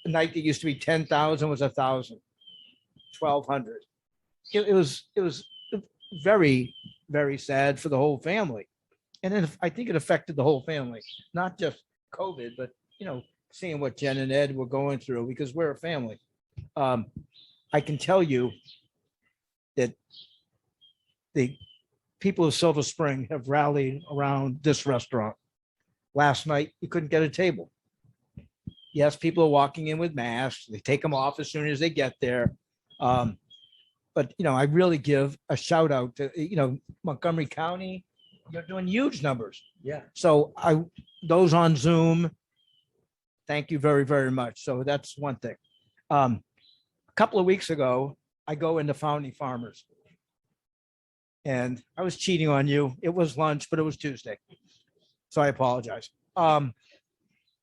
night that used to be 10,000 was 1,000, 1,200. It was very, very sad for the whole family. And then I think it affected the whole family, not just COVID, but, seeing what Jen and Ed were going through, because we're a family. I can tell you that the people of Silver Spring have rallied around this restaurant. Last night, you couldn't get a table. Yes, people are walking in with masks. They take them off as soon as they get there. But, I really give a shout out to, Montgomery County. You're doing huge numbers. Yeah. So those on Zoom, thank you very, very much. So that's one thing. A couple of weeks ago, I go into Founding Farmers. And I was cheating on you. It was lunch, but it was Tuesday. So I apologize. And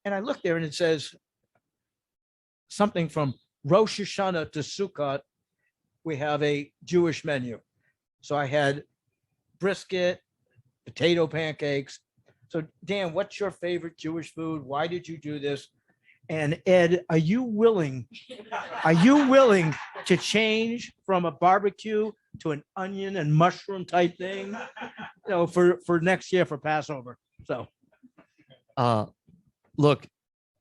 I look there and it says something from Rosh Hashanah to Sukkot, we have a Jewish menu. So I had brisket, potato pancakes. So Dan, what's your favorite Jewish food? Why did you do this? And Ed, are you willing to change from a barbecue to an onion and mushroom type thing, for next year for Passover? So, Look,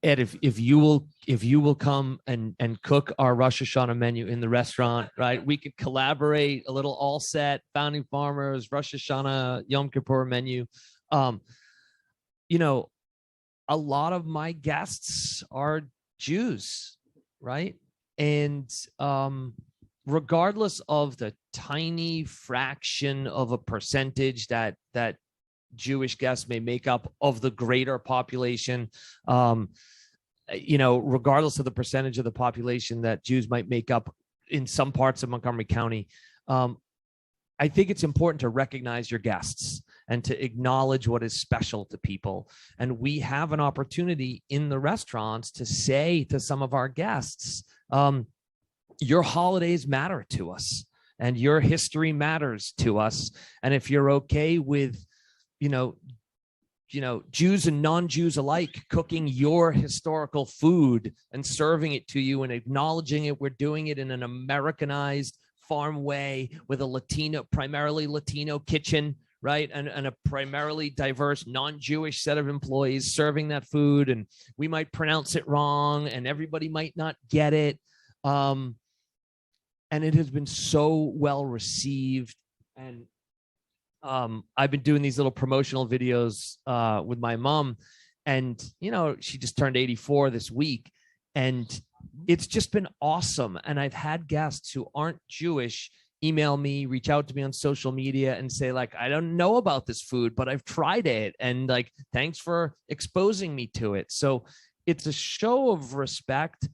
Ed, if you will come and cook our Rosh Hashanah menu in the restaurant, right? We could collaborate a little all set, Founding Farmers, Rosh Hashanah, Yom Kippur menu. A lot of my guests are Jews, right? And regardless of the tiny fraction of a percentage that Jewish guests may make up of the greater population, regardless of the percentage of the population that Jews might make up in some parts of Montgomery County, I think it's important to recognize your guests and to acknowledge what is special to people. And we have an opportunity in the restaurants to say to some of our guests, your holidays matter to us and your history matters to us. And if you're okay with, Jews and non-Jews alike cooking your historical food and serving it to you and acknowledging it, we're doing it in an Americanized farm way with a primarily Latino kitchen, right? And a primarily diverse, non-Jewish set of employees serving that food. And we might pronounce it wrong and everybody might not get it. And it has been so well received. And I've been doing these little promotional videos with my mom, and she just turned 84 this week, and it's just been awesome. And I've had guests who aren't Jewish email me, reach out to me on social media and say, like, I don't know about this food, but I've tried it, and like, thanks for exposing me to it. So it's a show of respect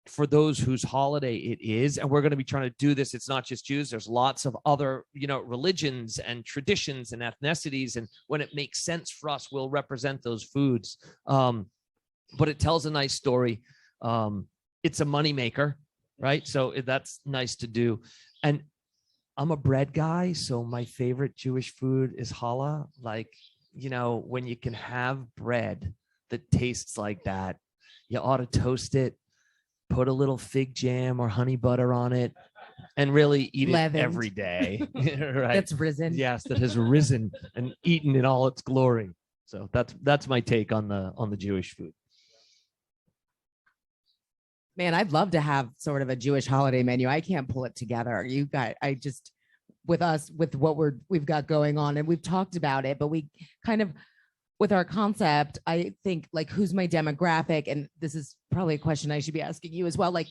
for those whose holiday it is. And we're going to be trying to do this. It's not just Jews. There's lots of other, religions and traditions and ethnicities. And when it makes sense for us, we'll represent those foods. But it tells a nice story. It's a moneymaker, right? So that's nice to do. And I'm a bread guy. So my favorite Jewish food is challah. Like, when you can have bread that tastes like that, you ought to toast it, put a little fig jam or honey butter on it, and really eat it every day. Right? That's risen. Yes, that has risen and eaten in all its glory. So that's my take on the Jewish food. Man, I'd love to have sort of a Jewish holiday menu. I can't pull it together. With what we've got going on, and we've talked about it, but we kind of, with our concept, I think, like, who's my demographic? And this is probably a question I should be asking you as well. Like,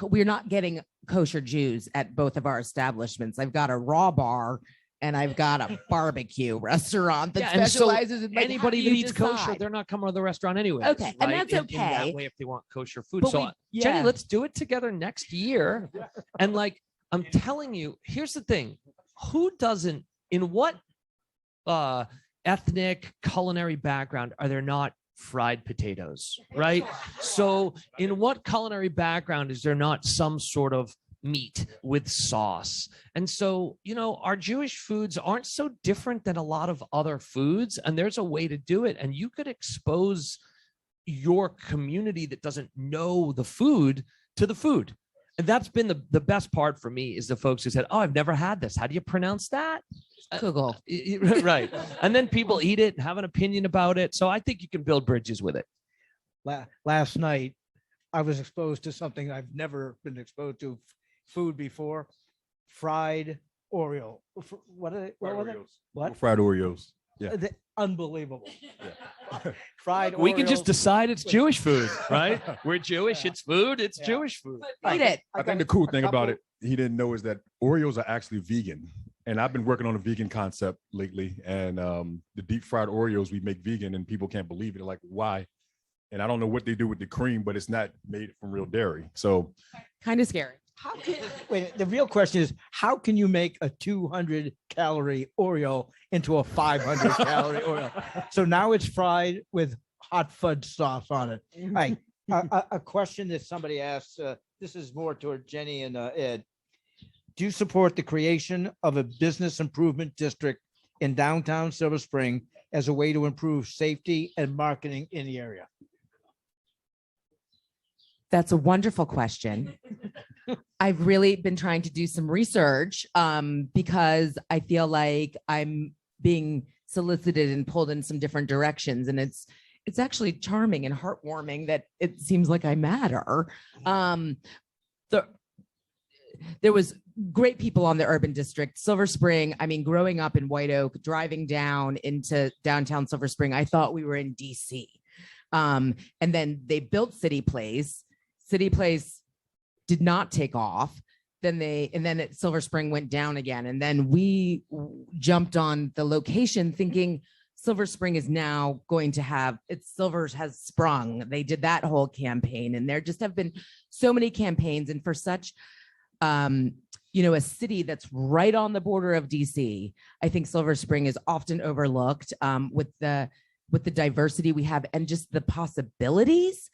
we're not getting kosher Jews at both of our establishments. I've got a raw bar and I've got a barbecue restaurant that specializes in, like, anybody that eats kosher, they're not coming to the restaurant anyway. Okay, right? and that's okay. In that way, if they want kosher food. But Jenny, let's do it together next year. And like, I'm telling you, here's the thing. Who doesn't, in what ethnic culinary background are there not fried potatoes, right? So in what culinary background is there not some sort of meat with sauce? And so, our Jewish foods aren't so different than a lot of other foods, and there's a way to do it. And you could expose your community that doesn't know the food to the food. And that's been the best part for me, is the folks who said, oh, I've never had this. How do you pronounce that? Google. Right. And then people eat it and have an opinion about it. So I think you can build bridges with it. Last night, I was exposed to something I've never been exposed to food before. Fried Oreo. What are they? What? Fried Oreos. Yeah. Unbelievable. Yeah. Fried Oreos. We can just decide it's Jewish food, right? We're Jewish. It's food. It's Jewish food. Eat it. I think the cool thing about it, he didn't know, is that Oreos are actually vegan. And I've been working on a vegan concept lately. And the deep fried Oreos we make vegan, and people can't believe it. They're like, why? And I don't know what they do with the cream, but it's not made from real dairy. So kind of scary. Wait, the real question is, how can you make a 200-calorie Oreo into a 500-calorie Oreo? So now it's fried with hot fudge sauce on it. Like, A question that somebody asked, this is more toward Jenny and Ed. Do you support the creation of a business improvement district in downtown Silver Spring as a way to improve safety and marketing in the area? That's a wonderful question. I've really been trying to do some research because I feel like I'm being solicited and pulled in some different directions. And it's actually charming and heartwarming that it seems like I matter. There was great people on the urban district. Silver Spring, I mean, growing up in White Oak, driving down into downtown Silver Spring, I thought we were in DC. And then they built City Place. City Place did not take off. Then Silver Spring went down again. And then we jumped on the location thinking Silver Spring is now going to have Silver has sprung. They did that whole campaign, and there just have been so many campaigns. And for such, a city that's right on the border of DC, I think Silver Spring is often overlooked with the diversity we have and just the possibilities.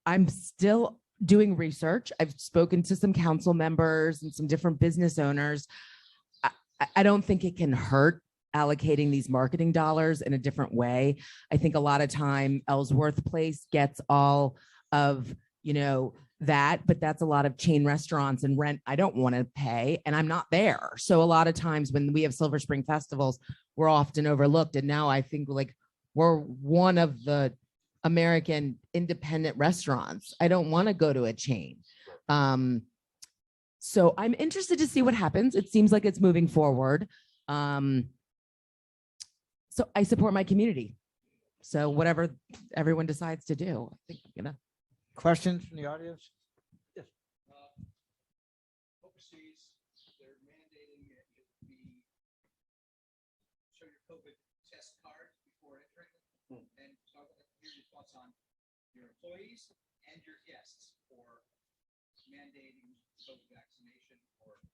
I'm still doing research. I've spoken to some council members and some different business owners. I don't think it can hurt allocating these marketing dollars in a different way. I think a lot of time Ellsworth Place gets all of, that, but that's a lot of chain restaurants and rent I don't want to pay, and I'm not there. So a lot of times when we have Silver Spring festivals, we're often overlooked. And now I think like we're one of the American independent restaurants. I don't want to go to a chain. So I'm interested to see what happens. It seems like it's moving forward. So I support my community. So whatever everyone decides to do, I think, Questions from the audience? Yes. Overseas, they're mandating it to show your COVID test card before entering. And so I want to hear your thoughts on your employees and your guests for mandating COVID vaccination or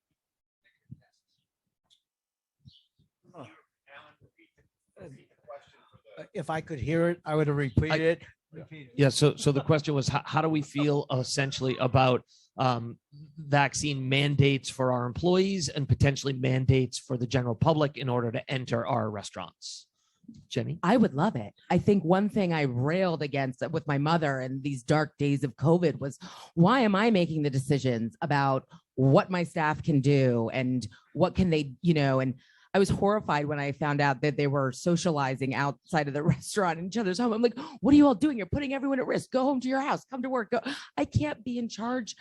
negative tests. Alan, repeat the question for the. If I could hear it, I would have repeated it. Yeah. So the question was, how do we feel essentially about vaccine mandates for our employees and potentially mandates for the general public in order to enter our restaurants? Jenny? I would love it. I think one thing I railed against with my mother in these dark days of COVID was, why am I making the decisions about what my staff can do and what can they, and I was horrified when I found out that they were socializing outside of the restaurant in each other's home. I'm like, what are you all doing? You're putting everyone at risk. Go home to your house, come to work. Go. I can't be in charge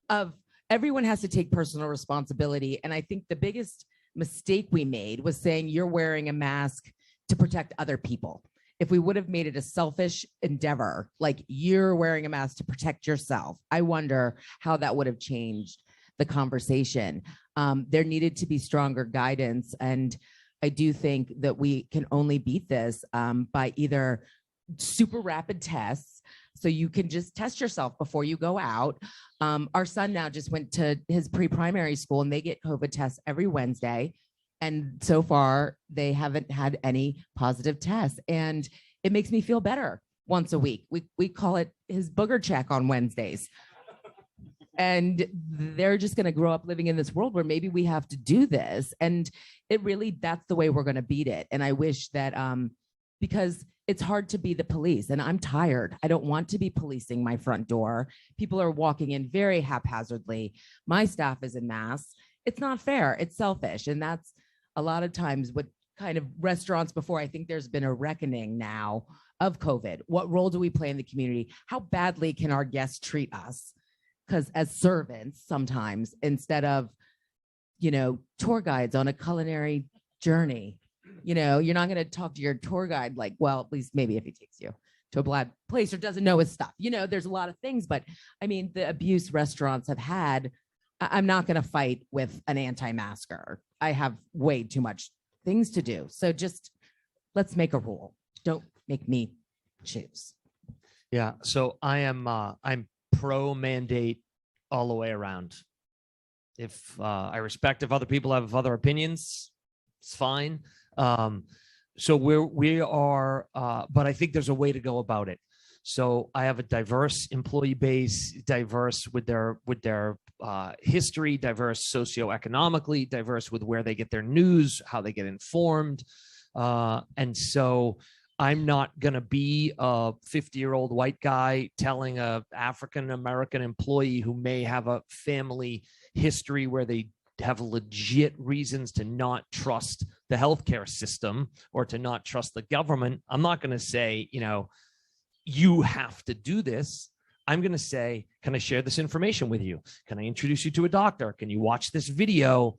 of, everyone has to take personal responsibility. And I think the biggest mistake we made was saying you're wearing a mask to protect other people. If we would have made it a selfish endeavor, like you're wearing a mask to protect yourself, I wonder how that would have changed the conversation. There needed to be stronger guidance. And I do think that we can only beat this by either super rapid tests, so you can just test yourself before you go out. Our son now just went to his pre-primary school and they get COVID tests every Wednesday. And so far they haven't had any positive tests. And it makes me feel better once a week. We call it his booger check on Wednesdays. And they're just going to grow up living in this world where maybe we have to do this. And that's the way we're going to beat it. And I wish that, because it's hard to be the police and I'm tired. I don't want to be policing my front door. People are walking in very haphazardly. My staff is in masks. It's not fair. It's selfish. And that's a lot of times what kind of restaurants before, I think there's been a reckoning now of COVID. What role do we play in the community? How badly can our guests treat us? Because as servants, sometimes instead of, tour guides on a culinary journey, you're not going to talk to your tour guide like, well, at least maybe if he takes you to a bad place or doesn't know his stuff. There's a lot of things, but I mean, the abuse restaurants have had, I'm not going to fight with an anti-masker. I have way too much things to do. So just let's make a rule. Don't make me choose. Yeah. So I'm pro mandate all the way around. If I respect if other people have other opinions, it's fine. So we are, but I think there's a way to go about it. So I have a diverse employee base, diverse with their history, diverse socioeconomically, diverse with where they get their news, how they get informed. And so I'm not going to be a 50-year-old white guy telling a African-American employee who may have a family history where they have legit reasons to not trust the healthcare system or to not trust the government. I'm not going to say, you have to do this. I'm going to say, can I share this information with you? Can I introduce you to a doctor? Can you watch this video?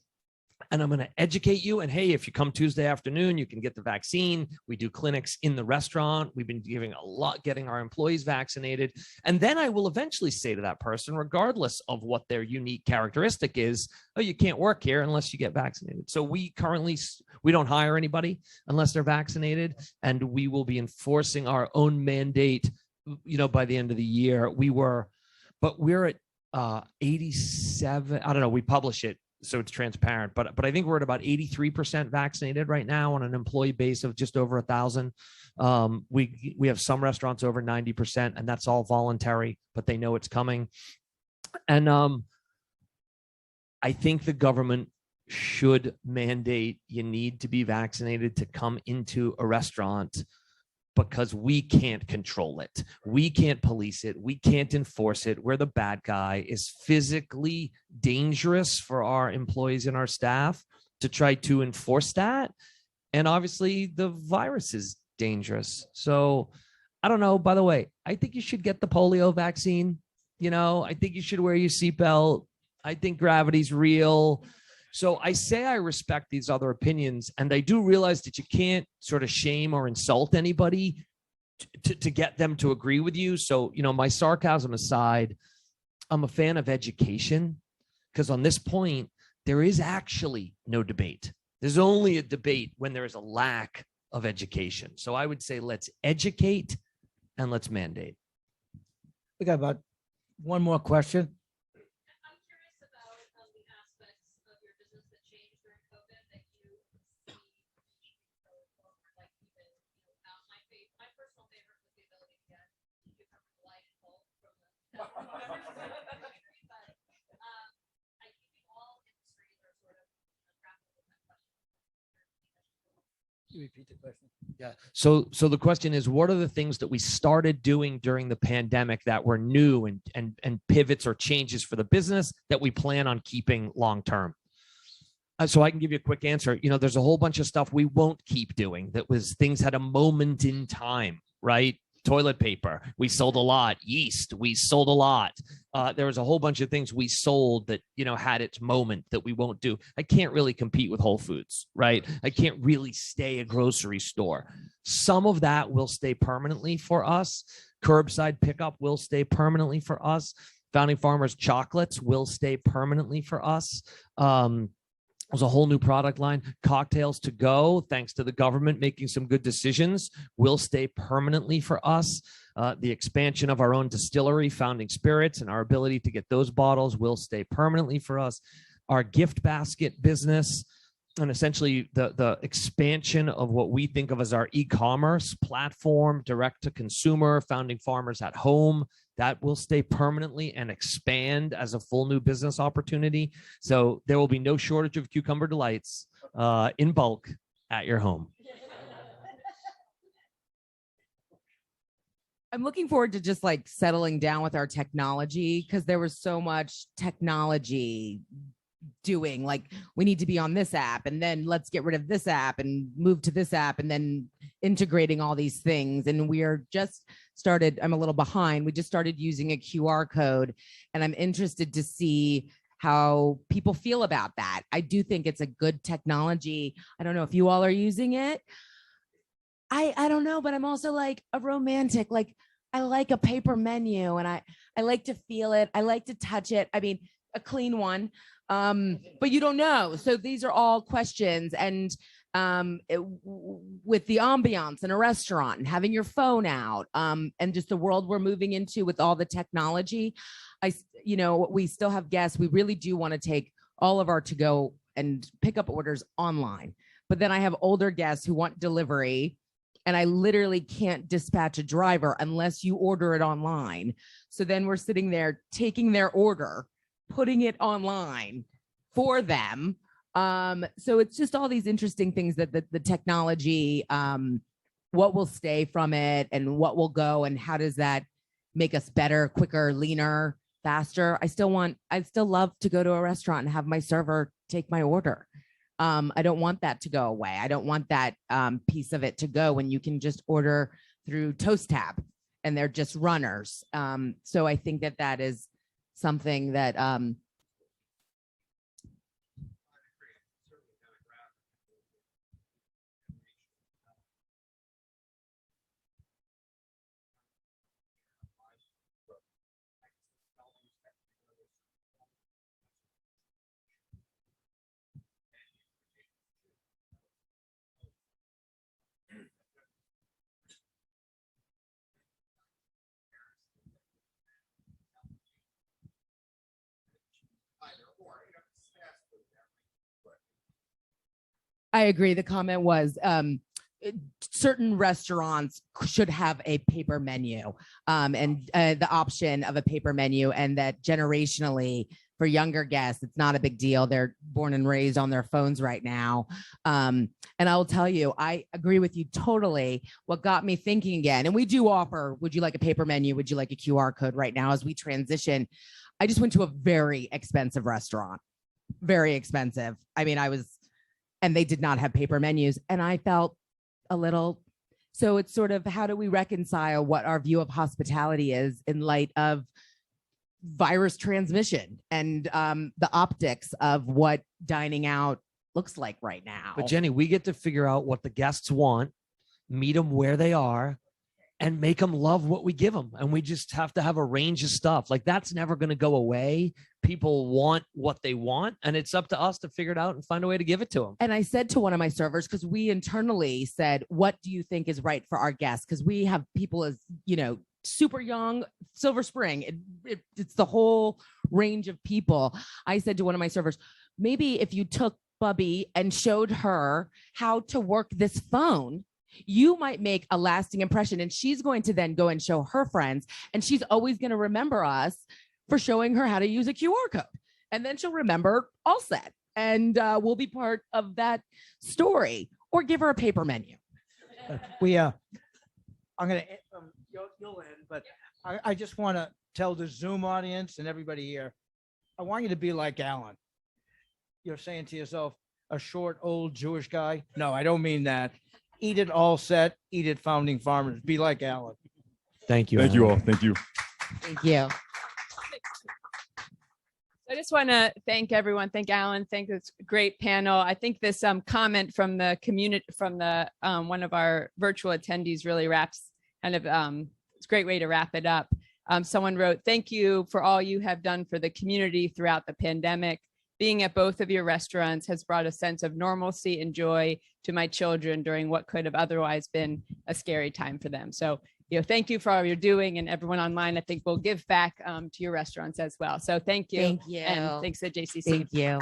And I'm going to educate you. And hey, if you come Tuesday afternoon, you can get the vaccine. We do clinics in the restaurant. We've been giving a lot, getting our employees vaccinated. And then I will eventually say to that person, regardless of what their unique characteristic is, oh, you can't work here unless you get vaccinated. So we don't hire anybody unless they're vaccinated. And we will be enforcing our own mandate, by the end of the year. We're at 87. I don't know. We publish it, so it's transparent, but I think we're at about 83% vaccinated right now on an employee base of just over 1,000. We have some restaurants over 90%, and that's all voluntary, but they know it's coming. And I think the government should mandate you need to be vaccinated to come into a restaurant, because we can't control it. We can't police it. We can't enforce it. We're the bad guy. It's physically dangerous for our employees and our staff to try to enforce that. And obviously the virus is dangerous. So I don't know. By the way, I think you should get the polio vaccine. I think you should wear your seatbelt. I think gravity's real. So I say I respect these other opinions, and I do realize that you can't sort of shame or insult anybody to get them to agree with you. So, my sarcasm aside, I'm a fan of education, because on this point, there is actually no debate. There's only a debate when there is a lack of education. So I would say let's educate and let's mandate. We got about one more question. I'm curious about the aspects of your business that changed during COVID that you see going forward. Like even, my personal favorite was the ability to get cucumber delight in bulk from the but I think all industries are sort of grappling with that question. Can you repeat the question? Yeah. So the question is, what are the things that we started doing during the pandemic that were new and pivots or changes for the business that we plan on keeping long term? So I can give you a quick answer. There's a whole bunch of stuff we won't keep doing. That was things had a moment in time, right? Toilet paper, we sold a lot. Yeast, we sold a lot. There was a whole bunch of things we sold that, had its moment that we won't do. I can't really compete with Whole Foods, right? I can't really stay a grocery store. Some of that will stay permanently for us. Curbside pickup will stay permanently for us. Founding Farmers chocolates will stay permanently for us. There's a whole new product line. Cocktails to go, thanks to the government making some good decisions, will stay permanently for us. The expansion of our own distillery, Founding Spirits, and our ability to get those bottles will stay permanently for us. Our gift basket business, and essentially the expansion of what we think of as our e-commerce platform, direct to consumer, Founding Farmers at home, that will stay permanently and expand as a full new business opportunity. So there will be no shortage of cucumber delights in bulk at your home. I'm looking forward to just like settling down with our technology, because there was so much technology doing, like, we need to be on this app, and then let's get rid of this app and move to this app, and then integrating all these things. And we are just started, I'm a little behind. We just started using a QR code, and I'm interested to see how people feel about that. I do think it's a good technology. I don't know if you all are using it. I don't know, but I'm also like a romantic. Like, I like a paper menu, and I like to feel it. I like to touch it. I mean, a clean one. But you don't know. So these are all questions. And with the ambiance in a restaurant and having your phone out, and just the world we're moving into with all the technology, we still have guests. We really do want to take all of our to-go and pick up orders online. but then I have older guests who want delivery, and I literally can't dispatch a driver unless you order it online. So then we're sitting there taking their order, putting it online for them. So it's just all these interesting things that the technology, what will stay from it and what will go, and how does that make us better, quicker, leaner, faster. I still love to go to a restaurant and have my server take my order. I don't want that to go away. I don't want that piece of it to go when you can just order through Toast Tab and they're just runners. So I think that is something that I agree. The comment was certain restaurants should have a paper menu and the option of a paper menu, and that generationally for younger guests, it's not a big deal. They're born and raised on their phones right now. And I'll tell you, I agree with you totally. What got me thinking again, and we do offer, would you like a paper menu? Would you like a QR code right now as we transition? I just went to a very expensive restaurant, very expensive. I mean, and they did not have paper menus. And I felt a little, so it's sort of, how do we reconcile what our view of hospitality is in light of virus transmission and the optics of what dining out looks like right now? But Jenny, we get to figure out what the guests want, meet them where they are, and make them love what we give them. And we just have to have a range of stuff. Like, that's never going to go away. People want what they want, and it's up to us to figure it out and find a way to give it to them. And I said to one of my servers, because we internally said, what do you think is right for our guests? Because we have people as, super young, Silver Spring. It's the whole range of people. I said to one of my servers, maybe if you took Bubby and showed her how to work this phone, you might make a lasting impression. And she's going to then go and show her friends. And she's always going to remember us for showing her how to use a QR code. And then she'll remember All Set. And we'll be part of that story, or give her a paper menu. I'm going to, you'll end, but I just want to tell the Zoom audience and everybody here, I want you to be like Alan. You're saying to yourself, a short, old Jewish guy? No, I don't mean that. Eat it All Set, eat it Founding Farmers. Be like Alan. Thank you. Thank you all. Thank you. Thank you. I just want to thank everyone. Thank Alan. Thank this great panel. I think this comment from the community, from the one of our virtual attendees, really wraps it's a great way to wrap it up. Someone wrote, "Thank you for all you have done for the community throughout the pandemic. Being at both of your restaurants has brought a sense of normalcy and joy to my children during what could have otherwise been a scary time for them." So, thank you for all you're doing, and everyone online, I think, will give back to your restaurants as well. So thank you. Thank you. And thanks to JCC. Thank you.